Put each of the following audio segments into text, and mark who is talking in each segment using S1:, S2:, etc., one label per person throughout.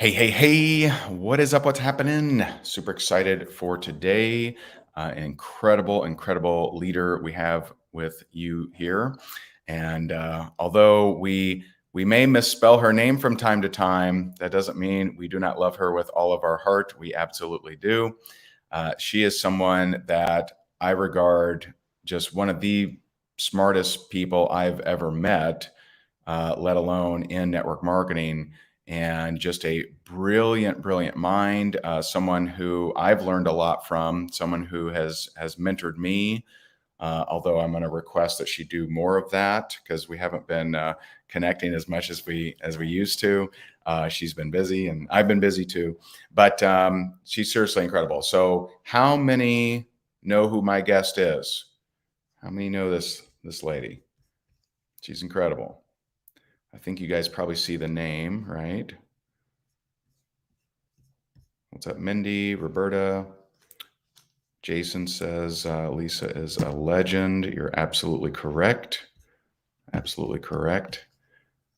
S1: Hey, hey, hey, what is up? What's happening? Super excited for today. An incredible leader we have with you here. And although we may misspell her name from time to time, that doesn't mean we do not love her with all of our heart. We absolutely do. She is someone that I regard just one of the smartest people I've ever met, let alone in network marketing, and just a brilliant mind, someone who I've learned a lot from, someone who has mentored me. Although I'm going to request that she do more of that because we haven't been connecting as much as we used to. She's been busy, and I've been busy too. But she's seriously incredible. So, how many know who my guest is? How many know this lady? She's incredible. I think you guys probably see the name, right? What's up, Mindy, Roberta? Jason says Lisa is a legend. You're absolutely correct. Absolutely correct.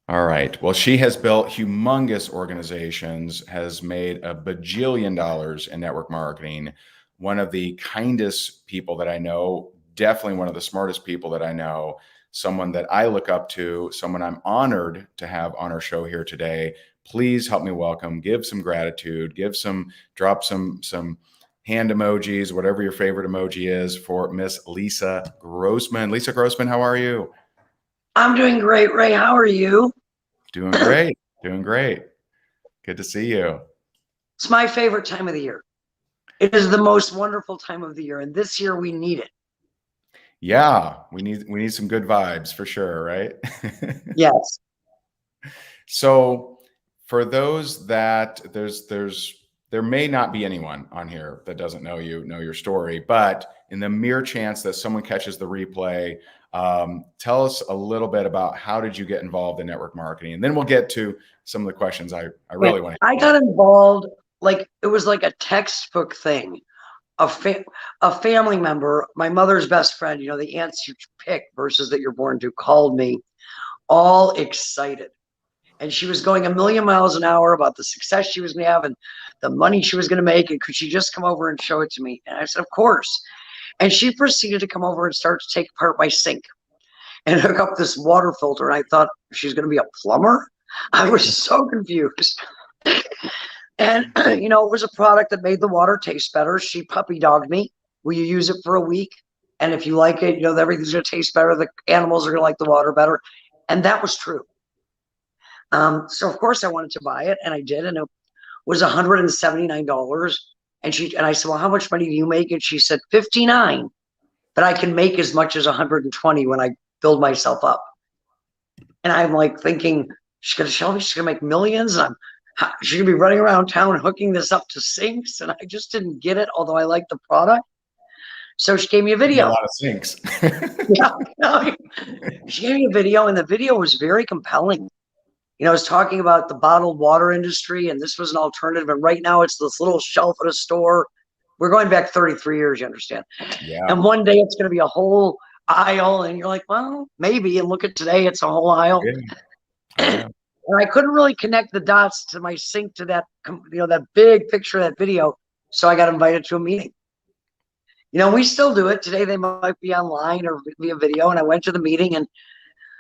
S1: All right. Well, she has built humongous organizations, has made a bajillion dollars in network marketing. One of the kindest people that I know, definitely one of the smartest people that I know, someone that I look up to, someone I'm honored to have on our show here today. Please help me welcome, give some gratitude, drop some hand emojis, whatever your favorite emoji is, for Miss Lisa Grossman. Lisa Grossman, how are you?
S2: I'm doing great, Ray. How are you?
S1: Doing great. Doing great. Good to see you.
S2: It's my favorite time of the year. It is the most wonderful time of the year, and this year we need it.
S1: Yeah, we need some good vibes for sure, right?
S2: Yes.
S1: So for those that there may not be anyone on here that doesn't know your story, but in the mere chance that someone catches the replay, tell us a little bit about how did you get involved in network marketing, and then we'll get to some of the questions I really want to.
S2: I got involved like it was like a textbook thing. A family member, my mother's best friend, the aunts you pick versus that you're born to, called me all excited. And she was going a million miles an hour about the success she was going to have and the money she was going to make. And could she just come over and show it to me? And I said, of course. And she proceeded to come over and start to take apart my sink and hook up this water filter. And I thought she's going to be a plumber. I was so confused. And, it was a product that made the water taste better. She puppy dogged me. Will you use it for a week? And if you like it, everything's going to taste better. The animals are going to like the water better. And that was true. So of course I wanted to buy it, and I did, and it was $179. And I said, well, how much money do you make? And she said, 59, but I can make as much as 120 when I build myself up. And I'm like thinking, she's going to show me she's going to make millions. And she's going to be running around town hooking this up to sinks. And I just didn't get it, although I liked the product. So she gave me a video.
S1: A lot of sinks.
S2: Yeah, she gave me a video, and the video was very compelling. I was talking about the bottled water industry, and this was an alternative. And right now it's this little shelf at a store. We're going back 33 years, you understand?
S1: Yeah.
S2: And one day it's going to be a whole aisle, and you're like, well, maybe. And look at today, it's a whole aisle. Yeah. And I couldn't really connect the dots to my sink to that, that big picture of that video. So I got invited to a meeting. We still do it today. They might be online or via video. And I went to the meeting, and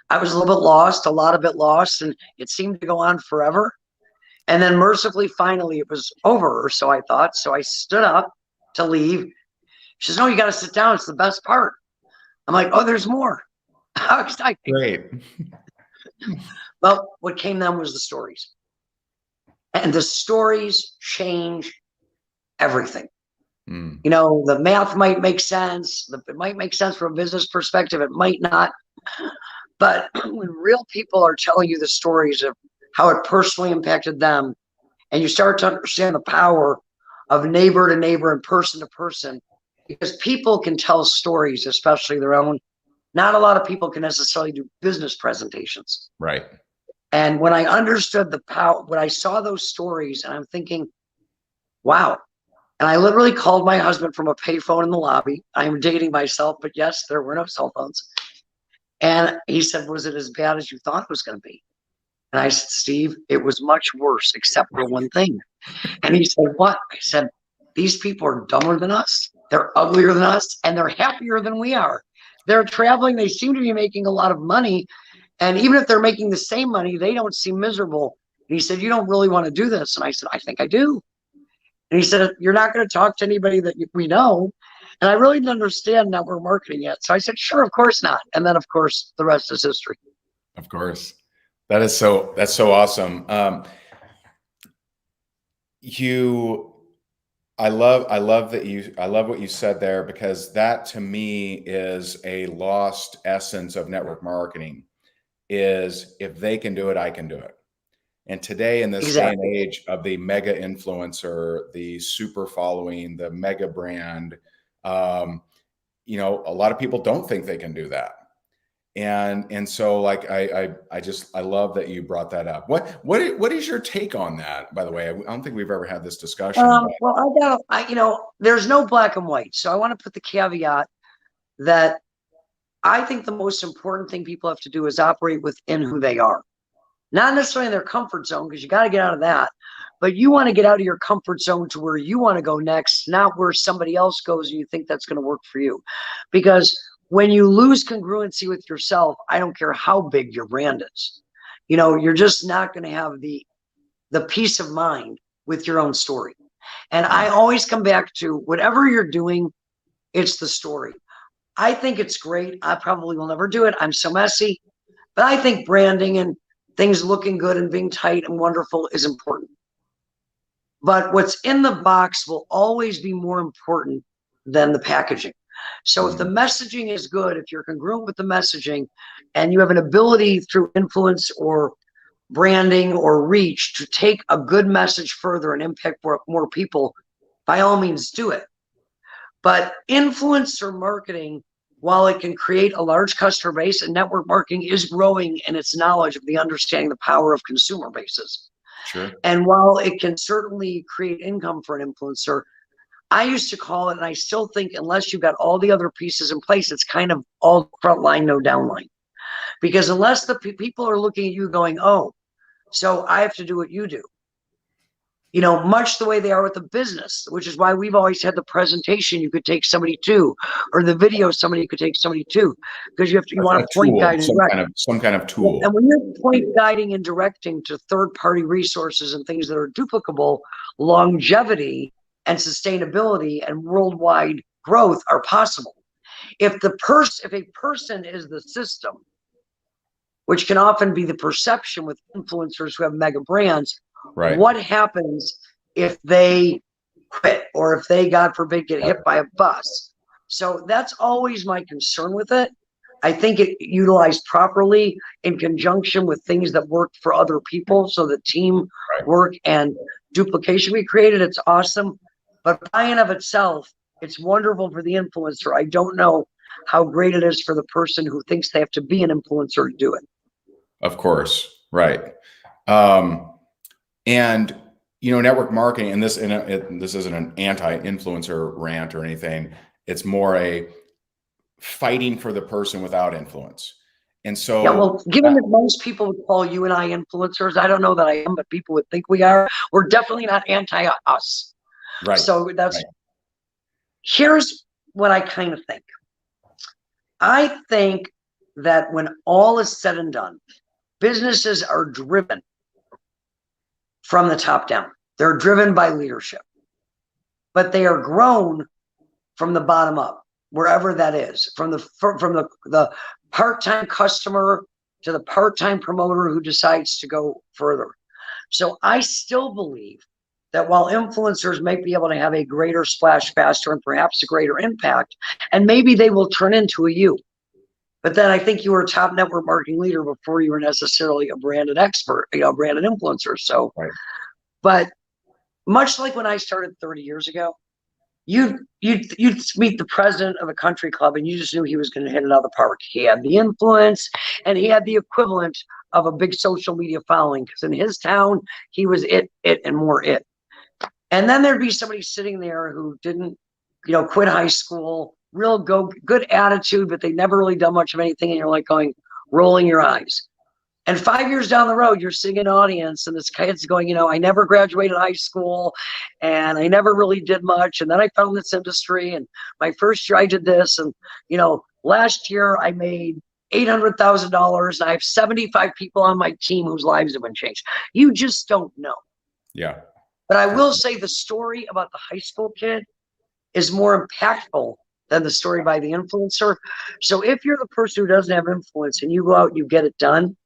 S2: I was a little bit lost, a lot of it lost, and it seemed to go on forever. And then mercifully, finally, it was over, or so I thought. So I stood up to leave. She says, no, you got to sit down. It's the best part. I'm like, oh, there's more. How exciting.
S1: Great.
S2: Well, what came then was the stories. And the stories change everything. The math might make sense. It might make sense from a business perspective. It might not. But when real people are telling you the stories of how it personally impacted them, and you start to understand the power of neighbor to neighbor and person to person, because people can tell stories, especially their own. Not a lot of people can necessarily do business presentations.
S1: Right.
S2: And when I understood the power, when I saw those stories, and I'm thinking, wow. And I literally called my husband from a payphone in the lobby. I'm dating myself, but yes, there were no cell phones. And he said, was it as bad as you thought it was going to be? And I said, Steve, it was much worse, except for one thing. And he said, what? I said, these people are dumber than us. They're uglier than us, and they're happier than we are. They're traveling. They seem to be making a lot of money. And even if they're making the same money, they don't seem miserable. And he said, you don't really want to do this. And I said, I think I do. And he said, you're not going to talk to anybody that we know. And I really didn't understand network marketing yet. So I said, sure, of course not. And then, of course, the rest is history.
S1: Of course. That's so awesome. I love what you said there, because that to me is a lost essence of network marketing, is if they can do it, I can do it. And today, in this day and
S2: Exactly.
S1: age of the mega influencer, the super following, the mega brand, a lot of people don't think they can do that. And so, like, I love that you brought that up. What is your take on that, by the way? I don't think we've ever had this discussion, but
S2: Well, there's no black and white. So I want to put the caveat that I think the most important thing people have to do is operate within who they are. Not necessarily in their comfort zone, because you got to get out of that. But you want to get out of your comfort zone to where you want to go next, not where somebody else goes and you think that's going to work for you. Because when you lose congruency with yourself, I don't care how big your brand is. You're just not going to have the peace of mind with your own story. And I always come back to whatever you're doing, it's the story. I think it's great. I probably will never do it. I'm so messy. But I think branding and things looking good and being tight and wonderful is important. But what's in the box will always be more important than the packaging. So if the messaging is good, if you're congruent with the messaging and you have an ability through influence or branding or reach to take a good message further and impact more people, by all means do it. But influencer marketing, while it can create a large customer base, and network marketing is growing in its knowledge of the understanding the power of consumer bases.
S1: sure.
S2: And while it can certainly create income for an influencer, I used to call it, and I still think unless you've got all the other pieces in place, it's kind of all front line, no downline. Because unless the people are looking at you going, oh, so I have to do what you do, much the way they are with the business, which is why we've always had the presentation you could take somebody to, or the video somebody could take somebody to, because you want to point,
S1: Tool,
S2: guide, and direct.
S1: some kind of tool.
S2: And when you're point guiding and directing to third-party resources and things that are duplicable, longevity and sustainability and worldwide growth are possible. If a person is the system, which can often be the perception with influencers who have mega brands,
S1: Right.
S2: what happens if they quit, or if they, God forbid, get hit by a bus? So that's always my concern with it. I think it utilized properly in conjunction with things that work for other people. So the team work and duplication we created, it's awesome. But by and of itself, it's wonderful for the influencer. I don't know how great it is for the person who thinks they have to be an influencer to do it.
S1: Of course. Right. And network marketing, and this isn't an anti-influencer rant or anything. It's more a fighting for the person without influence. And so,
S2: yeah, well, given that most people would call you and I influencers, I don't know that I am, but people would think we are. We're definitely not anti-us.
S1: right.
S2: So here's what I kind of think. I think that when all is said and done, businesses are driven from the top down. They're driven by leadership, but they are grown from the bottom up, wherever that is, from the part-time customer to the part-time promoter who decides to go further. So I still believe that while influencers might be able to have a greater splash faster and perhaps a greater impact, and maybe they will turn into a you. But then I think you were a top network marketing leader before you were necessarily a branded expert, a branded influencer. So, but much like when I started 30 years ago, you'd meet the president of a country club and you just knew he was going to hit it out of the park. He had the influence and he had the equivalent of a big social media following, because in his town, he was it, and more it. And then there'd be somebody sitting there who didn't, quit high school, good attitude, but they never really done much of anything. And you're like rolling your eyes. And 5 years down the road, you're sitting in an audience and this kid's going, I never graduated high school and I never really did much. And then I found this industry and my first year I did this. And, last year I made $800,000 and I have 75 people on my team whose lives have been changed. You just don't know.
S1: Yeah.
S2: But I will say the story about the high school kid is more impactful than the story by the influencer. So if you're the person who doesn't have influence and you go out and you get it done,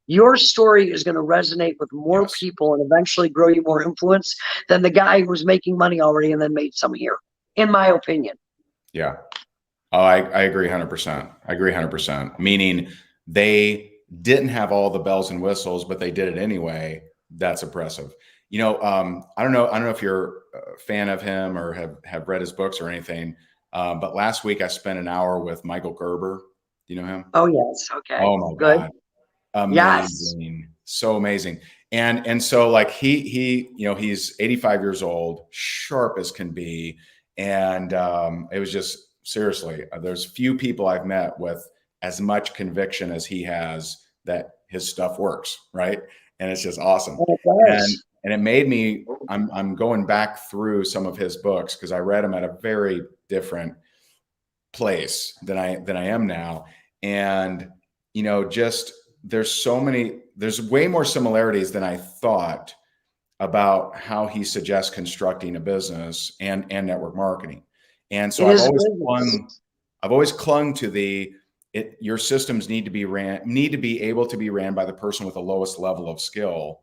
S2: your story is going to resonate with more
S1: Yes.
S2: people and eventually grow you more influence than the guy who was making money already and then made some here, in my opinion.
S1: Yeah. Oh, I agree 100%. I agree 100%. Meaning they didn't have all the bells and whistles, but they did it anyway. That's impressive. I don't know. I don't know if you're a fan of him or have read his books or anything. But last week I spent an hour with Michael Gerber. Do you know him?
S2: Oh, yes. Okay.
S1: Oh my
S2: Good.
S1: God.
S2: Yes.
S1: Amazing. So amazing. And so like he's 85 years old, sharp as can be. And it was just seriously, there's few people I've met with as much conviction as he has that his stuff works, right? And it's just awesome.
S2: It
S1: And
S2: does.
S1: and it made me, I'm going back through some of his books because I read them at a very different place than I am now. And just there's way more similarities than I thought about how he suggests constructing a business and network marketing. And so
S2: It is a business.
S1: I've always clung to your systems need to be able to be ran by the person with the lowest level of skill.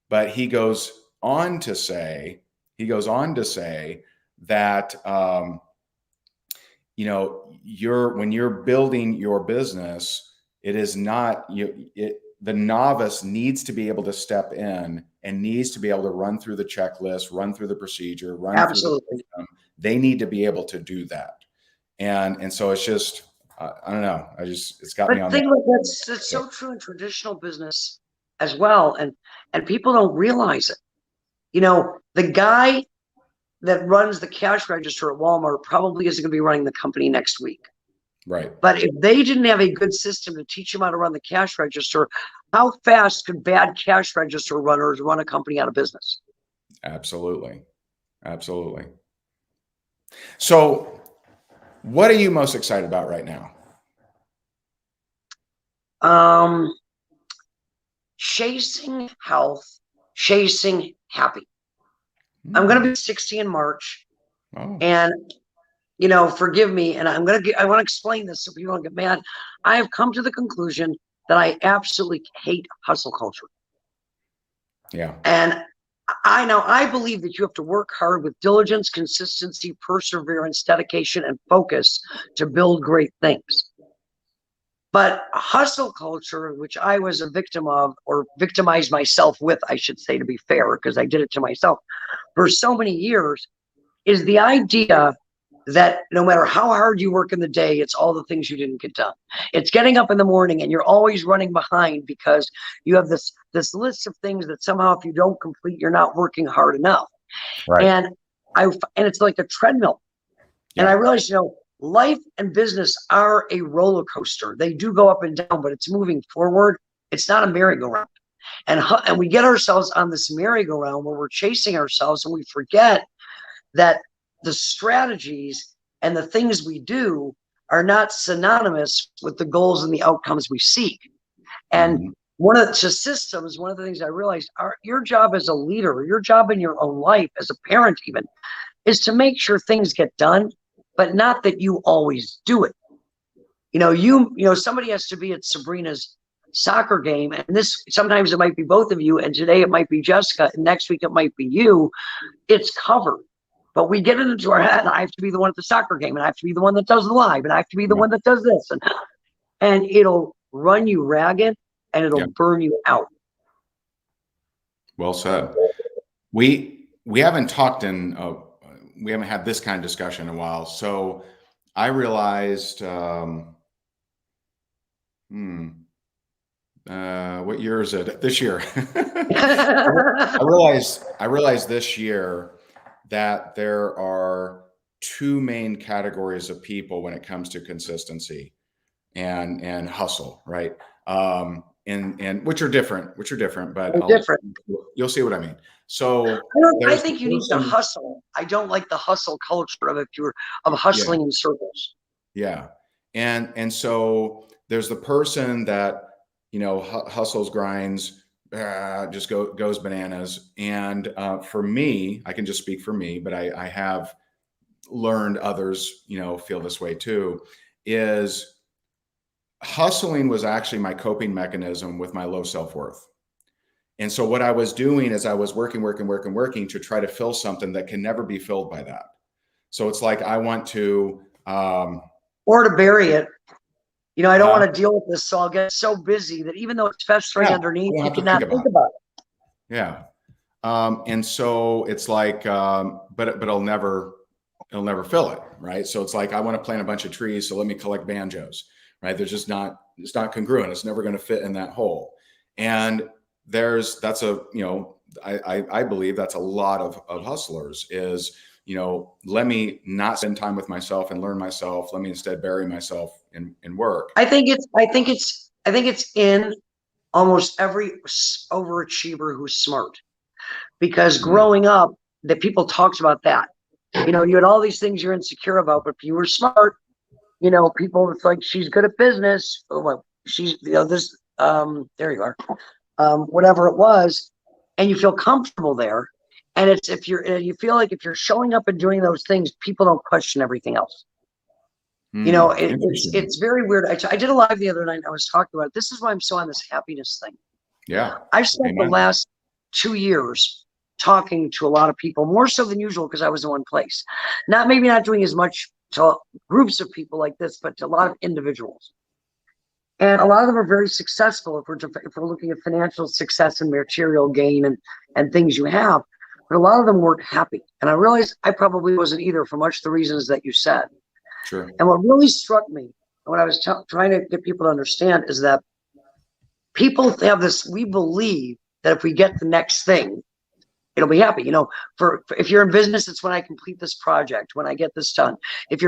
S1: But he goes on to say that when you're building your business, it is not the novice needs to be able to step in and needs to be able to run through the checklist, run through the procedure, run through the
S2: Absolutely.
S1: system. They need to be able to do that. And so it's just, I don't know. It's got me
S2: But
S1: on
S2: think
S1: that.
S2: like that's so true in traditional business as well. And people don't realize it. The guy that runs the cash register at Walmart probably isn't going to be running the company next week.
S1: Right.
S2: But if they didn't have a good system to teach them how to run the cash register, how fast could bad cash register runners run a company out of business?
S1: Absolutely. Absolutely. So what are you most excited about right now?
S2: Um, Chasing health, chasing happy. I'm going to be 60 in March,
S1: Oh,
S2: and forgive me, and I want to explain this so people don't get mad. I have come to the conclusion that I absolutely hate hustle culture.
S1: yeah.
S2: And I believe that you have to work hard with diligence, consistency, perseverance, dedication, and focus to build great things. But hustle culture, which I was a victim of, or victimized myself with, I should say, to be fair, because I did it to myself for so many years, is the idea that no matter how hard you work in the day, it's all the things you didn't get done. It's getting up in the morning and you're always running behind because you have this list of things that somehow if you don't complete, you're not working hard enough.
S1: Right.
S2: And it's like a treadmill. And I
S1: Yeah.
S2: realized, life and business are a roller coaster. They do go up and down, but it's moving forward. It's not a merry-go-round. And we get ourselves on this merry-go-round where we're chasing ourselves and we forget that the strategies and the things we do are not synonymous with the goals and the outcomes we seek. And
S1: Mhm.
S2: one of the systems, one of the things I realized your job as a leader, your job in your own life, as a parent even, is to make sure things get done, but not that you always do it. Somebody has to be at Sabrina's soccer game, and this sometimes it might be both of you, and today it might be Jessica, and next week it might be you. It's covered. But we get it into our head, I have to be the one at the soccer game, and I have to be the one that does the live, and I have to be the
S1: Yeah.
S2: one that does this. And it'll run you ragged and it'll
S1: Yeah.
S2: burn you out.
S1: Well said. We haven't talked we haven't had this kind of discussion in a while. So I realized, what year is it? This year. I realized this year that there are two main categories of people when it comes to consistency and hustle, right? and which are different, but
S2: They're different.
S1: you'll see what I mean. So
S2: I
S1: there's the
S2: think you need to
S1: person,
S2: hustle. I don't like the hustle culture of
S1: yeah,
S2: hustling in circles.
S1: yeah, and so there's the person that hustles, grinds, just goes bananas. And for me, I can just speak for me, but I have learned others feel this way too. Is hustling was actually my coping mechanism with my low self-worth. And so what I was doing is I was working to try to fill something that can never be filled by that. So it's like I want to
S2: Or to bury it. I don't
S1: uh,
S2: want to deal with this, so I'll get so busy that even though it's festering
S1: yeah, I
S2: underneath,
S1: don't
S2: you
S1: have to think
S2: cannot think
S1: about it.
S2: about it.
S1: Yeah. And so it's like, but it'll never fill it, right? So it's like I want to plant a bunch of trees, so let me collect banjos, right? It's not congruent. It's never going to fit in that hole. And I believe that's a lot of hustlers is, let me not spend time with myself and learn myself. Let me instead bury myself in work.
S2: I think it's in almost every overachiever who's smart, because
S1: Mhm.
S2: growing up, that people talked about that. You had all these things you're insecure about, but if you were smart, people, it's like, she's good at business. Oh, well, she's, this, there you are, whatever it was, and you feel comfortable there. And it's, if you're, you feel like if you're showing up and doing those things, people don't question everything else.
S1: Interesting.
S2: It's very weird. I did a live the other night. I was talking about it. This is why I'm so on this happiness thing.
S1: Yeah.
S2: I've spent the
S1: Amen.
S2: last 2 years talking to a lot of people, more so than usual, because I was in one place. Maybe not doing as much to groups of people like this, but to a lot of individuals. And a lot of them are very successful if we're looking at financial success and material gain and things you have. But a lot of them weren't happy. And I realized I probably wasn't either, for much the reasons that you said.
S1: Sure.
S2: And what really struck me, what I was trying to get people to understand, is that people have this, we believe that if we get the next thing, it'll be happy. For if you're in business, it's when I complete this project, when I get this done. If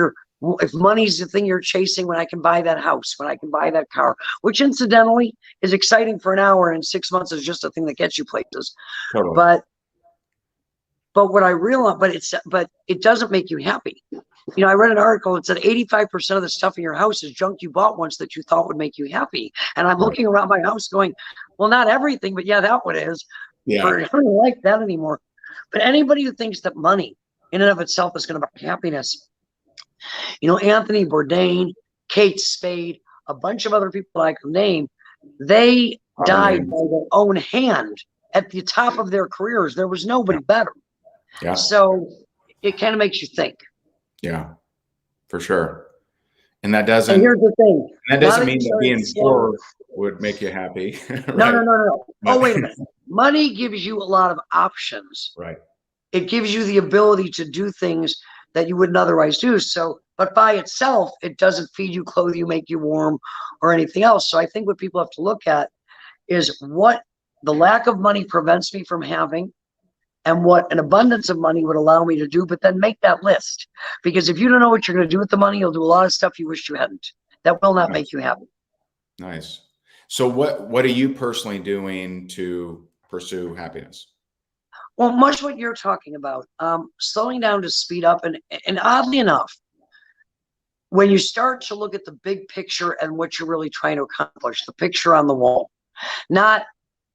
S2: money's the thing you're chasing, when I can buy that house, when I can buy that car, which incidentally is exciting for an hour, and 6 months is just a thing that gets you places.
S1: Totally.
S2: But what I realized, but it doesn't make you happy. I read an article that said 85% of the stuff in your house is junk you bought once that you thought would make you happy. And I'm
S1: Right.
S2: looking around my house going, well, not everything, but yeah, that one is.
S1: Yeah.
S2: I don't like that anymore. But anybody who thinks that money in and of itself is going to buy happiness, Anthony Bourdain, Kate Spade, a bunch of other people I can name, they died by their own hand at the top of their careers. There was nobody better.
S1: Yeah.
S2: So it kind of makes you think.
S1: Yeah, for sure. And
S2: And here's the thing.
S1: that doesn't mean that being poor would make you happy, right?
S2: No. Oh, wait a minute. Money gives you a lot of options.
S1: Right.
S2: It gives you the ability to do things that you wouldn't otherwise do. So, but by itself, it doesn't feed you, clothe you, make you warm, or anything else. So I think what people have to look at is what the lack of money prevents me from having, and what an abundance of money would allow me to do. But then make that list, because if you don't know what you're going to do with the money, you'll do a lot of stuff you wish you hadn't. That will not make you happy.
S1: Nice. So what are you personally doing to pursue happiness?
S2: Well, much what you're talking about, slowing down to speed up. And oddly enough, when you start to look at the big picture and what you're really trying to accomplish, the picture on the wall, not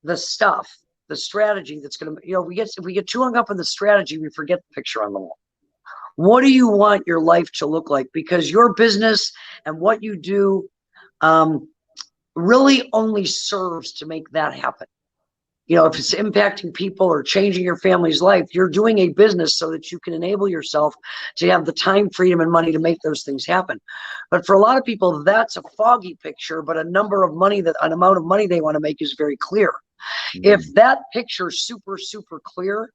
S2: the stuff, the strategy that's going to, if we get too hung up on the strategy, we forget the picture on the wall. What do you want your life to look like? Because your business and what you do really only serves to make that happen. If it's impacting people or changing your family's life, you're doing a business so that you can enable yourself to have the time, freedom, and money to make those things happen. But for a lot of people, that's a foggy picture, but an amount of money they want to make is very clear. Mm-hmm. If that picture is super, super clear,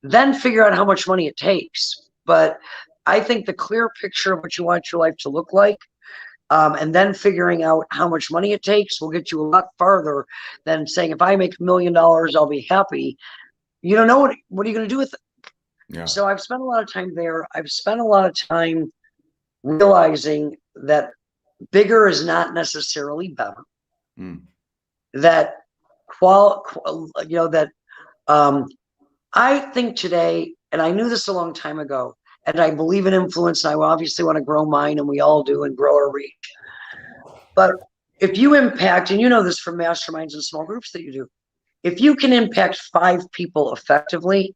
S2: then figure out how much money it takes. But I think the clear picture of what you want your life to look like, and then figuring out how much money it takes, will get you a lot farther than saying, if I make $1 million, I'll be happy. You don't know what are you going to do with it? Yeah. So I've spent a lot of time there. I've spent a lot of time realizing that bigger is not necessarily better. that that I think today, and I knew this a long time ago, and I believe in influence, and I obviously want to grow mine, and we all do, and grow our reach. But if you impact, and you know this from masterminds and small groups that you do, if you can impact 5 people effectively,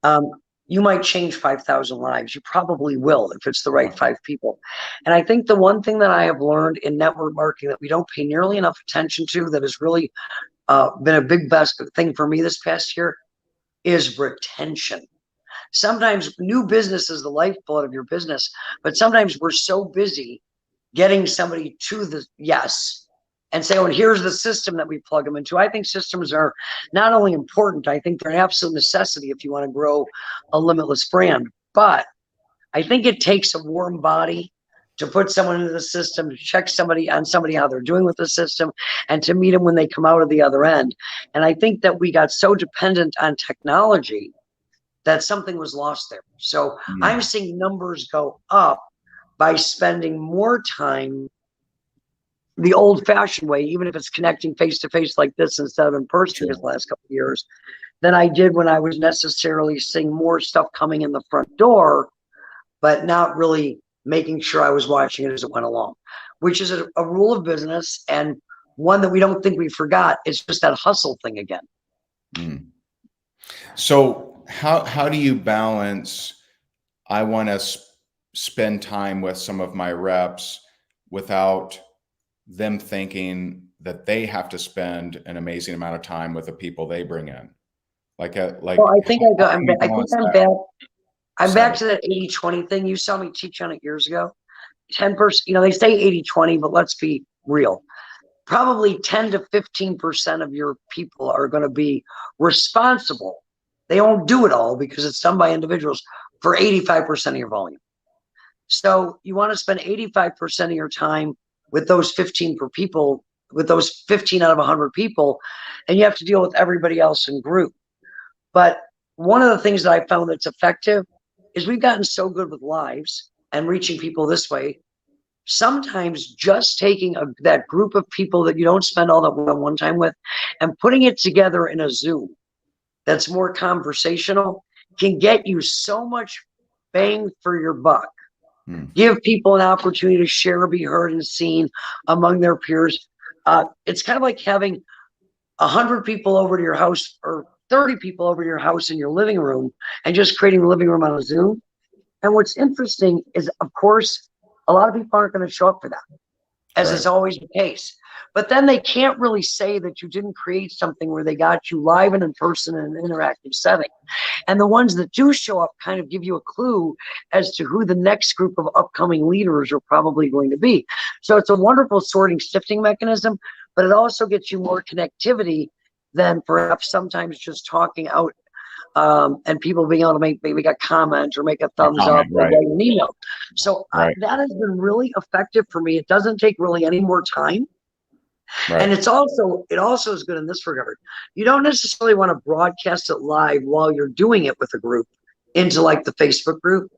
S2: um, you might change 5,000 lives. You probably will if it's the right 5 people. And I think the one thing that I have learned in network marketing that we don't pay nearly enough attention to, that has really been a big best thing for me this past year, is retention. Sometimes new business is the lifeblood of your business, but sometimes we're so busy getting somebody to the yes and say, oh, and here's the system that we plug them into. I think systems are not only important, I think they're an absolute necessity if you want to grow a limitless brand. But I think it takes a warm body to put someone into the system, to check somebody how they're doing with the system, and to meet them when they come out of the other end. And I think that we got so dependent on technology that something was lost there. So I'm seeing numbers go up by spending more time the old-fashioned way, even if it's connecting face-to-face like this instead of in person,
S1: Sure.
S2: because the last couple of years, than I did when I was necessarily seeing more stuff coming in the front door, but not really making sure I was watching it as it went along, which is a rule of business, and one that we don't think we forgot. It's just that hustle thing again.
S1: So how do you balance, I want to spend time with some of my reps without them thinking that they have to spend an amazing amount of time with the people they bring in?
S2: Well, I think I'm back to that 80-20 thing. You saw me teach on it years ago. 10%, they say 80-20, but let's be real. Probably 10 to 15% of your people are going to be responsible. They won't do it all because it's done by individuals for 85% of your volume. So you want to spend 85% of your time with those 15 people, with those 15 out of 100 people, and you have to deal with everybody else in group. But one of the things that I found that's effective is we've gotten so good with lives and reaching people this way. Sometimes just taking that group of people that you don't spend all that one time with and putting it together in a Zoom that's more conversational can get you so much bang for your buck. Give people an opportunity to share, be heard, and seen among their peers. It's kind of like having 100 people over to your house or 30 people over to your house in your living room and just creating the living room on a Zoom. And what's interesting is, of course, a lot of people aren't going to show up for that, as is always the case. But then they can't really say that you didn't create something where they got you live and in person in an interactive setting. And the ones that do show up kind of give you a clue as to who the next group of upcoming leaders are probably going to be. So it's a wonderful sorting, sifting mechanism, but it also gets you more connectivity than perhaps sometimes just talking out and people being able to maybe a comment or make a thumbs up or write an email. So that has been really effective for me. It doesn't take really any more time. And it also is good in this regard. You don't necessarily want to broadcast it live while you're doing it with a group into like the Facebook group,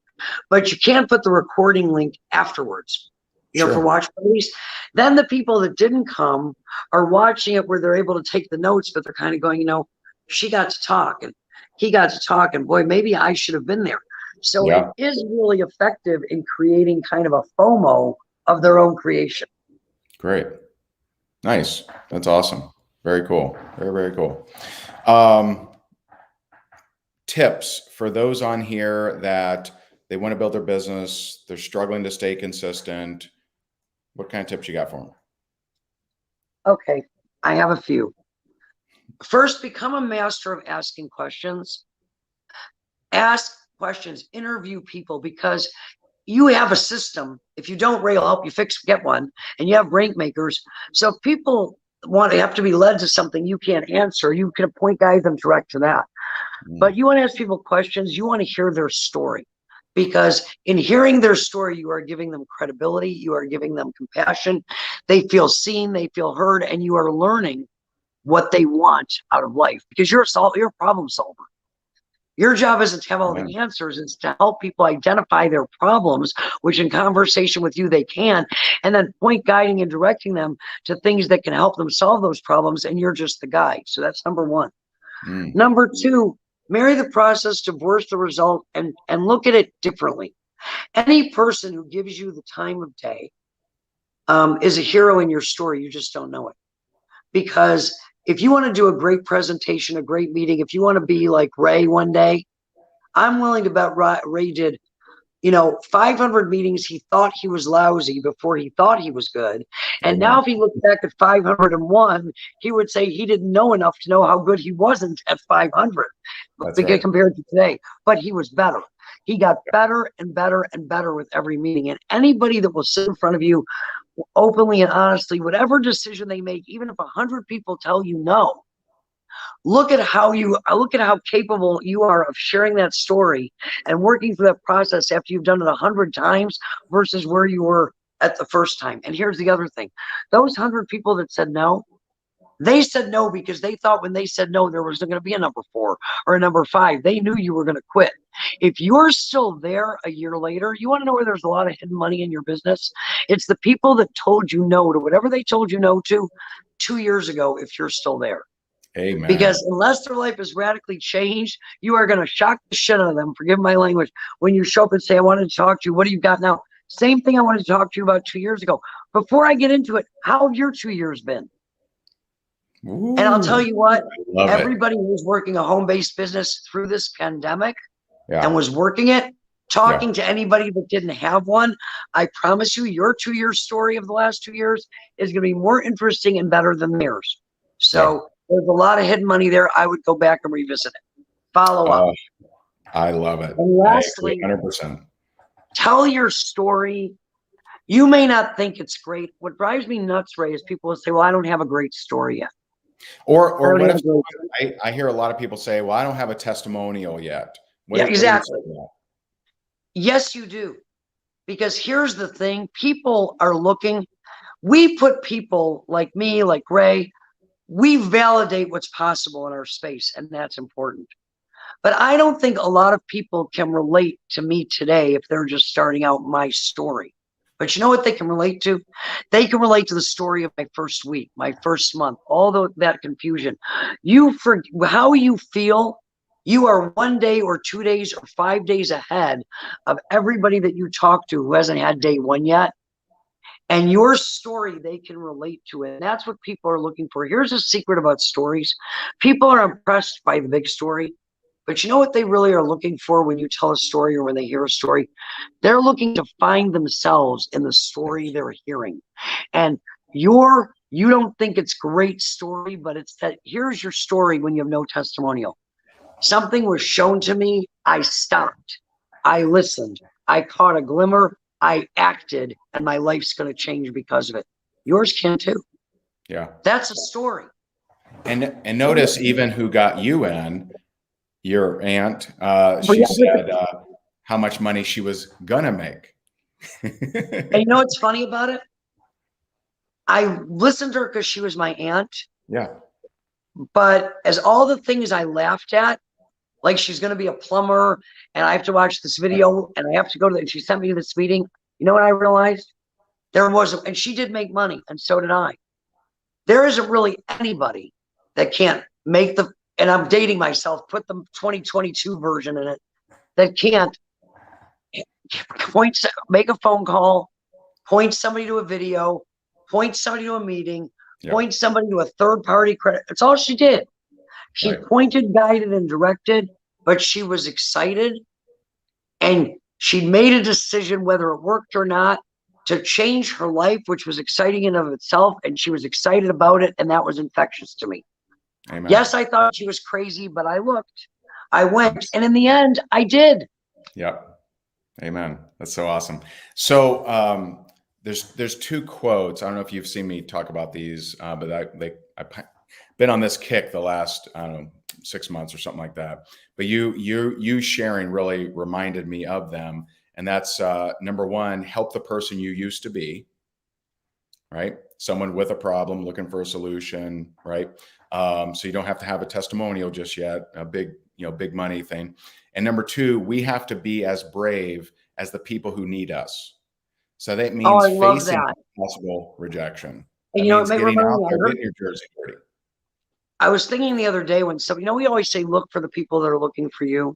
S2: but you can put the recording link afterwards, for watch parties. Then the people that didn't come are watching it where they're able to take the notes, but they're kind of going, she got to talk and he got to talk, and boy, maybe I should have been there. So it is really effective in creating kind of a FOMO of their own creation.
S1: Great. Nice. That's awesome. Very cool. Very, very cool. Tips for those on here that they want to build their business, they're struggling to stay consistent. What kind of tips you got for them?
S2: Okay, I have a few. First, become a master of asking questions. Ask questions, interview people, because you have a system. If you don't, Ray will help you get one, and you have rank makers. So if people have to be led to something you can't answer, you can guide them direct to that. But you want to ask people questions. You want to hear their story, because in hearing their story, you are giving them credibility. You are giving them compassion. They feel seen, they feel heard, and you are learning what they want out of life, because you're a problem solver. Your job isn't to have all
S1: Yeah.
S2: the answers. It's to help people identify their problems, which in conversation with you, they can, and then point guiding and directing them to things that can help them solve those problems. And you're just the guide. So that's number one.
S1: Mm.
S2: Number two, marry the process, divorce the result, and look at it differently. Any person who gives you the time of day is a hero in your story. You just don't know it. Because if you want to do a great presentation, a great meeting, if you want to be like Ray one day, I'm willing to bet Ray did, 500 meetings. He thought he was lousy before he thought he was good. And now
S1: Amen.
S2: if he looked back at 501, he would say he didn't know enough to know how good he wasn't at 500
S1: That's right.
S2: compared to today. But he was better. He got better and better and better with every meeting. And anybody that will sit in front of you openly and honestly, whatever decision they make, even if 100 people tell you no, look at how capable you are of sharing that story and working through that process after you've done it 100 times versus where you were at the first time. And here's the other thing. Those 100 people that said no, they said no because they thought when they said no, there was going to be a number 4 or a number 5. They knew you were going to quit. If you're still there a year later, you want to know where there's a lot of hidden money in your business? It's the people that told you no to whatever they told you no to 2 years ago, if you're still there.
S1: Amen.
S2: Because unless their life is radically changed, you are going to shock the shit out of them. Forgive my language. When you show up and say, I wanted to talk to you, what do you got now? Same thing I wanted to talk to you about 2 years ago. Before I get into it, how have your 2 years been?
S1: Ooh,
S2: And I'll tell you what,
S1: I love it.
S2: everybody who's working a home-based business through this pandemic and
S1: Yeah.
S2: was working it, talking to anybody that didn't have one, I promise you, your 2-year story of the last 2 years is going to be more interesting and better than theirs. So there's a lot of hidden money there. I would go back and revisit it. Follow up.
S1: I love it.
S2: And
S1: I agree
S2: lastly,
S1: 100%.
S2: tell your story. You may not think it's great. What drives me nuts, Ray, is people will say, well, I don't have a great story yet.
S1: Or what if
S2: Great...
S1: I hear a lot of people say, well, I don't have a testimonial yet.
S2: Yeah, exactly.
S1: What do you say to that?
S2: Yes, you do. Because here's the thing. People are looking. We put people like me, like Ray, we validate what's possible in our space, and that's important. But I don't think a lot of people can relate to me today if they're just starting out my story. But you know what they can relate to? They can relate to the story of my first week, my first month, that confusion. How you feel, you are 1 day or 2 days or 5 days ahead of everybody that you talk to who hasn't had day one yet. And your story, they can relate to it. And that's what people are looking for. Here's a secret about stories. People are impressed by the big story. But you know what they really are looking for when you tell a story or when they hear a story? They're looking to find themselves in the story they're hearing. And you don't think it's great story, but it's that here's your story when you have no testimonial. Something was shown to me. I stopped. I listened. I caught a glimmer. I acted, and my life's going to change because of it. Yours can too.
S1: Yeah.
S2: That's a story.
S1: And notice even who got you in, your aunt, she said how much money she was going to make.
S2: And you know what's funny about it? I listened to her because she was my aunt.
S1: Yeah.
S2: But as all the things I laughed at, like she's going to be a plumber and I have to watch this video and I have to go to and she sent me to this meeting. You know what I realized? And she did make money and so did I. There isn't really anybody that can't make and I'm dating myself, put the 2022 version in it, that can't make a phone call, point somebody to a video, point somebody to a meeting, point somebody to a third party credit. That's all she did. She pointed, guided, and directed, but she was excited. And she made a decision, whether it worked or not, to change her life, which was exciting in of itself. And she was excited about it. And that was infectious to me.
S1: Amen.
S2: Yes, I thought she was crazy, but I looked. I went. And in the end, I did. Yep.
S1: Amen. That's so awesome. So there's 2 quotes. I don't know if you've seen me talk about these, but I've been on this kick the last, I don't know, 6 months or something like that. But you sharing really reminded me of them. And that's number 1, help the person you used to be, right? Someone with a problem looking for a solution, right? So you don't have to have a testimonial just yet. A big big money thing. And number two, we have to be as brave as the people who need us. So that
S2: Oh,
S1: means
S2: I love
S1: facing
S2: that.
S1: possible rejection.
S2: And
S1: That
S2: you know, it
S1: means
S2: may
S1: getting
S2: remind
S1: out
S2: me.
S1: there, getting your jersey dirty.
S2: I was thinking the other day when we always say look for the people that are looking for you.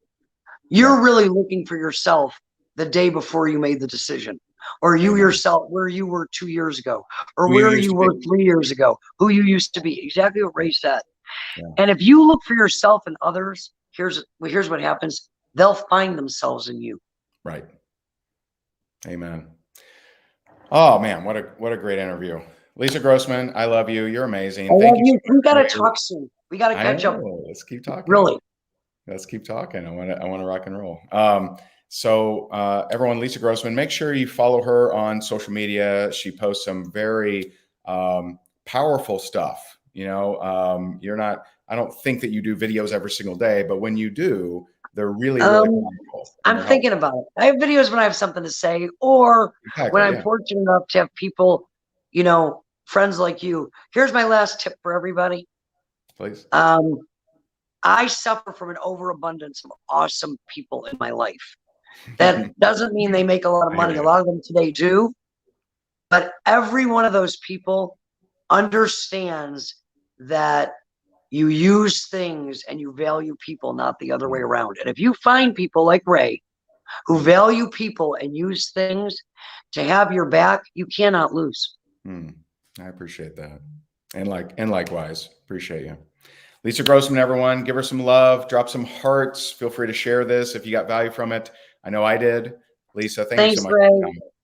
S1: Yeah.
S2: You're really looking for yourself the day before you made the decision, or you
S1: Amen.
S2: yourself, where you were 2 years ago, or
S1: Who you
S2: where
S1: used
S2: you
S1: to
S2: were
S1: be.
S2: 3 years ago, who you used to be. Exactly what Ray said.
S1: Yeah.
S2: And if you look for yourself and others, here's what happens. They'll find themselves in you.
S1: Right. Amen. Oh man, what a great interview. Lisa Grossman, I love you. You're amazing.
S2: I
S1: Thank
S2: love
S1: you so
S2: you. We got to
S1: much.
S2: talk soon. We got to
S1: I
S2: catch up.
S1: know. Let's keep talking.
S2: Really.
S1: Let's keep talking. I want to rock and roll. So everyone, Lisa Grossman, make sure you follow her on social media. She posts some very powerful stuff. I don't think that you do videos every single day, but when you do, they're really, really powerful.
S2: I'm thinking about it. I have videos when I have something to say, or when I'm fortunate enough to have people, friends like you. Here's my last tip for everybody.
S1: Please.
S2: I suffer from an overabundance of awesome people in my life. That doesn't mean they make a lot of money. A lot of them today do. But every one of those people understands that you use things and you value people, not the other way around. And if you find people like Ray who value people and use things to have your back, you cannot lose.
S1: I appreciate that. And likewise, appreciate you. Lisa Grossman, everyone, give her some love, drop some hearts. Feel free to share this if you got value from it. I know I did. Lisa, thank you so much.
S2: Ray.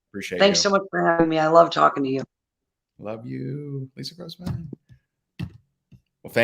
S1: Appreciate you.
S2: Thanks so much for having me. I love talking to you.
S1: Love you, Lisa Grossman.